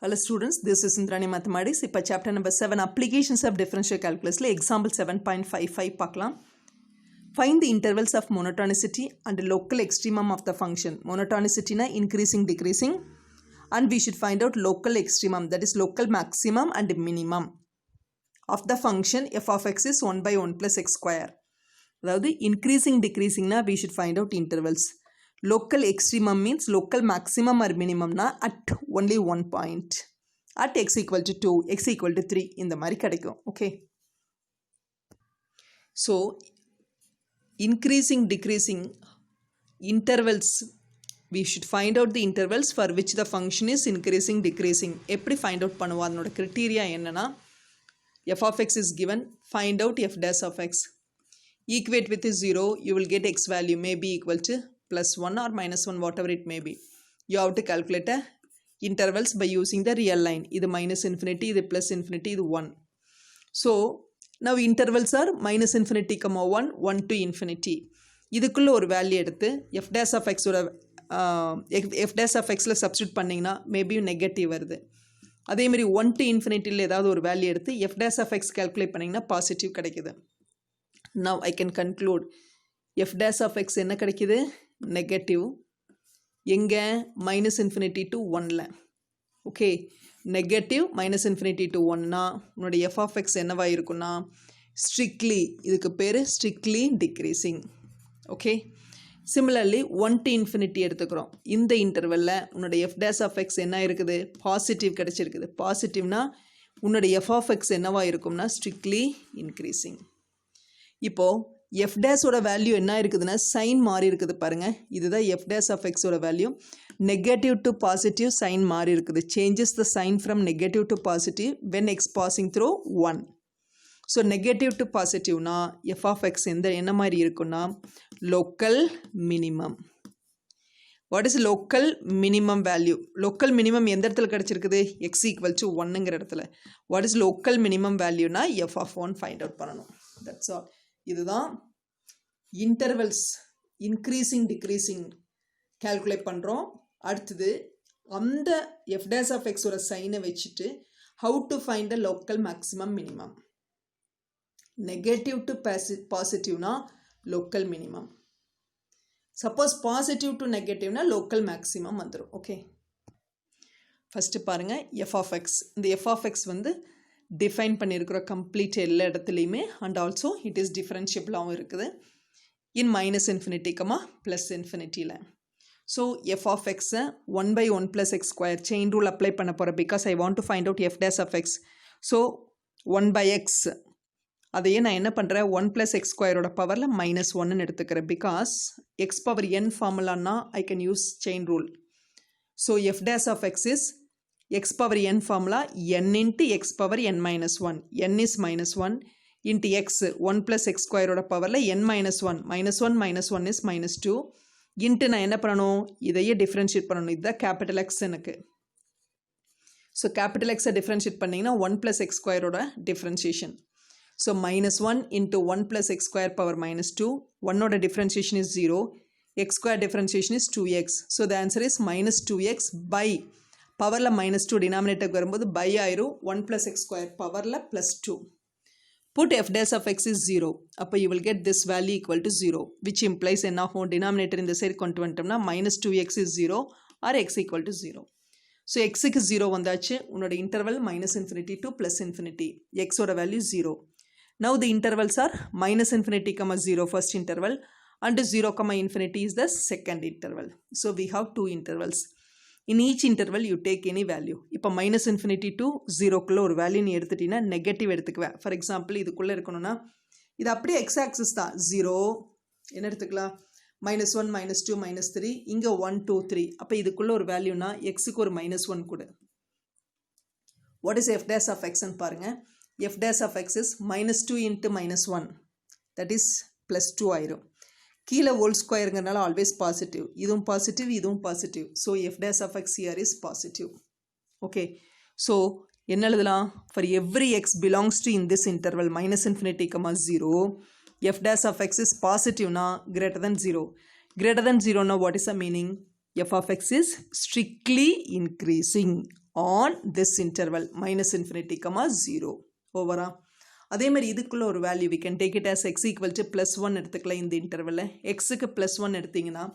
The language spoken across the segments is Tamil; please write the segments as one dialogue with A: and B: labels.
A: Hello students, this is Indrani Mathematics. இப்போ chapter number 7 applications of differential calculus example 7.55 பார்க்கலாம். Find the intervals of monotonicity and local extremum of the function. Monotonicity na increasing decreasing and we should find out local extremum, that is local maximum and minimum of the function f of x is 1 by 1 plus x square. அதாவது increasing decreasing na we should find out intervals. Local extremum means local maximum or minimum na at only one point at x equal to 2, x equal to 3 இந்த மாதிரி கிடைக்கும். Okay, so increasing decreasing intervals, we should find out the intervals for which the function is increasing decreasing. எப்படி find out பண்ணுவோம், அதனோட criteria என்னன்னா f of x is given, find out f dash of x, equate with 0, you will get x value may be equal to plus 1 or minus 1, whatever it may be. You have to calculate intervals by using the real line. This minus infinity, this plus infinity, this 1. So now intervals are minus infinity comma 1, 1 to infinity. இதுக்குள்ள ஒரு வேல்யூ எடுத்து f dash of x ஓட f dash of xல சப்ஸ்டிட்யூட் பண்ணீங்கன்னா மேபி நெகட்டிவ் வருது. அதே மாதிரி 1 to infinity ல ஏதாவது ஒரு வேல்யூ எடுத்து f dash of x calculate பண்ணீங்கன்னா பாசிட்டிவ் கிடைக்குது. Now I can conclude f dash of x என்ன கிடைக்குது, நெகட்டிவ். எங்கே, மைனஸ் இன்ஃபினிட்டி டு 1ல. Okay, negative minus infinity to 1னா உன்னோட எஃப் ஆஃப் எக்ஸ் என்னவாக இருக்குன்னா ஸ்ட்ரிக்ட்லி, இதுக்கு பேர் strictly decreasing. Okay, similarly 1 to infinity எடுத்துக்கிறோம். இந்த இன்டர்வெல்ல உன்னோட எஃப் டேஸ் ஆஃப் எக்ஸ் என்ன இருக்குது, பாசிட்டிவ் கிடச்சிருக்குது. பாசிட்டிவ்னா உன்னோட எஃப் ஆஃப் எக்ஸ் என்னவாக இருக்கும்னா ஸ்ட்ரிக்ட்லி இன்க்ரீசிங். இப்போது f dash ஓட வேல்யூ என்ன இருக்குதுன்னா சைன் மாறி இருக்குது பாருங்கள். இதுதான் f dash of x ஓட value. Negative to positive sign மாறி இருக்குது. Changes the sign from negative to positive when X passing through 1. So negative to பாசிட்டிவ்னா f of x என்ன மாதிரி இருக்குன்னா local minimum. What is local minimum value? Local minimum எந்த இடத்துல கிடச்சிருக்குது, எக்ஸ் ஈக்குவல் டு 1ங்கிற இடத்துல. வாட் இஸ் லோக்கல் மினிமம் வேல்யூனா எஃப் ஆஃப் 1 ஃபைண்ட் அவுட் பண்ணணும். That's all. இதுதான் இன்டர்வல்ஸ் இன்க்ரீசிங் டிக்ரீசிங் கால்குலேட் பண்ணுறோம். அடுத்தது அந்த எஃப் டேஸ் ஆஃப் எக்ஸோட சைனை வச்சுட்டு how to find the local maximum minimum. Negative to பாசிட்டிவ்னா local minimum, suppose positive to நெகட்டிவ்னா லோக்கல் மேக்ஸிமம் வந்துடும். ஓகே, ஃபஸ்ட்டு பாருங்கள் எஃப் ஆஃப் எக்ஸ். இந்த எஃப் ஆஃப் எக்ஸ் வந்து டிஃபைன் பண்ணியிருக்கிற கம்ப்ளீட் எல்லா இடத்துலையுமே அண்ட் ஆல்சோ இட் இஸ் டிஃப்ரென்ஷியபிளாகவும் இருக்குது in minus infinity comma plus இன்ஃபினிட்டியில். ஸோ எஃப் ஆஃப் எக்ஸை 1 by 1 plus x square chain rule apply பண்ண போகிறேன் because I want to find out f dash of x. So 1 by x அதையே நான் என்ன பண்ணுறேன் 1 plus x squareோட பவரில் மைனஸ் 1ன்னு எடுத்துக்கிறேன் பிகாஸ் எக்ஸ் பவர் n ஃபார்முலான்னா I can use chain rule. So F dash of X is x power n formula n into x power n minus 1. n is minus 1 into x 1 plus x square ஓட பவரில் n minus 1. minus 1 minus 1 is minus 2 into நான் என்ன பண்ணணும், இதையே டிஃப்ரென்ஷியேட் பண்ணணும். இதுதான் கேபிட்டல் எக்ஸ் எனக்கு. ஸோ கேபிட்டல் எக்ஸை டிஃப்ரென்ஷியேட் பண்ணிங்கன்னா 1 plus x square ஓட differentiation. So minus 1 into 1 plus x square power minus 2. 1 ஓட differentiation is 0. x square differentiation is 2x. So the answer is minus 2x by பவரில் மைனஸ் 2 டினாமினேட்டருக்கு வரும்போது பை ஆயிரும் 1 plus x square பவரில் plus 2. Put f dash of x is 0. அப்போ you will get this value equal to 0 which implies என்ன ஆகும், டினாமினேட்டர் இந்த சைடு கொண்டு வந்துட்டோம்னா minus 2x is 0 or x equal to 0. So எக்ஸுக்கு 0 வந்தாச்சு. உன்னோட interval minus infinity to plus infinity. எக்ஸோட value 0. Now the intervals are minus infinity comma 0 first interval and 0 comma infinity is the second interval. So we have two intervals. In each interval you take any value. இப்போ மைனஸ் இன்ஃபினிட்டி டு 0க்குள்ளே ஒரு வேல்யூ நீ எடுத்துட்டீங்கன்னா நெகட்டிவ் எடுத்துக்குவேன். ஃபார் எக்ஸாம்பிள் இதுக்குள்ளே இருக்கணும்னா இது அப்படியே எக்ஸ் ஆக்சிஸ் தான் 0 என்ன எடுத்துக்கலாம் minus 1 minus 2 minus 3 இங்கே 1 2 3. அப்போ இதுக்குள்ளே ஒரு வேல்யூனா எக்ஸுக்கு ஒரு minus 1 கூட. What is F dash of எக்ஸ்ன்னு பாருங்கள். F dash of X is minus 2 into minus 1 that is plus 2 ஆயிரும். கீழே ஹோல் ஸ்கொயருங்கிறனால ஆல்வேஸ் பாசிட்டிவ். இதுவும் பாசிட்டிவ் இதுவும் positive. So F dash of X here is positive. Okay, so என்ன எழுதலாம், for every X belongs to in this interval minus infinity comma 0 F dash of X is பாசிட்டிவ்னா கிரேட்டர் தென் 0. கிரேட்டர் தென் 0னா what is the meaning, f of x is strictly increasing on this interval minus infinity comma 0 ஓவரா அதே மாதிரி இதுக்குள்ள ஒரு value we can take it as x equal to plus 1 எடுத்துக்கலாம் இந்த இன்டர்வல்ல xக்கு plus 1 எடுத்தீங்கன்னா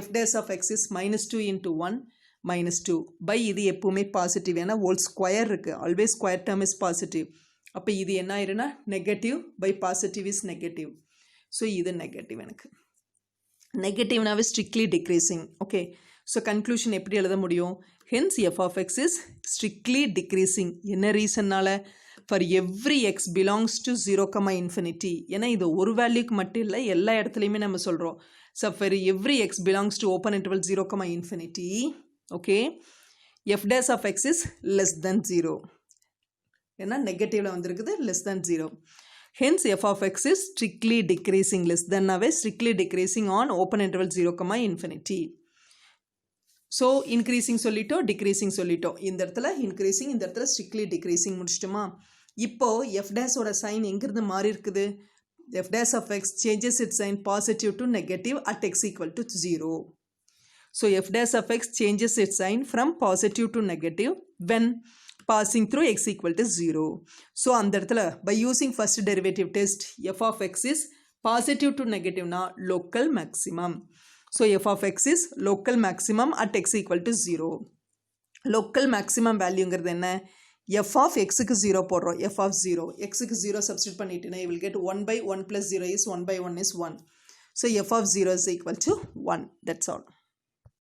A: f dash of x is minus 2 into 1 minus 2 by இது எப்பவுமே பாசிட்டிவ் ஏன்னா whole square இருக்கு always square term is positive அப்போ இது என்ன ஆயிருன்னா negative by positive is negative so இது நெகட்டிவ் எனக்கு நெகட்டிவ்னாவே strictly decreasing okay so conclusion எப்படி எழுத முடியும் hence f of x is strictly decreasing என்ன ரீசன்னால for every x belongs to 0 comma infinity ஏன்னா இது ஒரு வேல்யூக்கு மட்டும் இல்லை எல்லா இடத்துலையுமே நம்ம சொல்கிறோம் so for every x belongs to open interval 0 comma infinity okay f dash of x is less than 0 ஏன்னா நெகட்டிவ்ல வந்திருக்குது less than 0 hence f of x is strictly decreasing less than நாவே strictly decreasing on open interval 0 comma infinity so increasing சொல்லிட்டோம் decreasing சொல்லிட்டோம் இந்த இடத்துல increasing இந்த இடத்துல strictly decreasing முடிச்சிட்டோமா இப்போ f dash ஓட சைன் எங்கிருந்து மாறி இருக்குது f dash of x changes its sign positive to negative at x equal to 0 so f dash of x changes its sign from positive to negative when passing through x equal to 0 so அந்த இடத்துல by using first derivative test f of x is positive to negative na local maximum so f of x is local maximum at x equal to 0 local maximum valueங்கிறது என்ன f of x க்கு 0 போடுறோம் f of 0 x க்கு 0 substitute பண்ணிட்டீனா you will get 1 by 1 plus 0 is 1 by 1 is 1 so f of 0 is equal to 1 that's all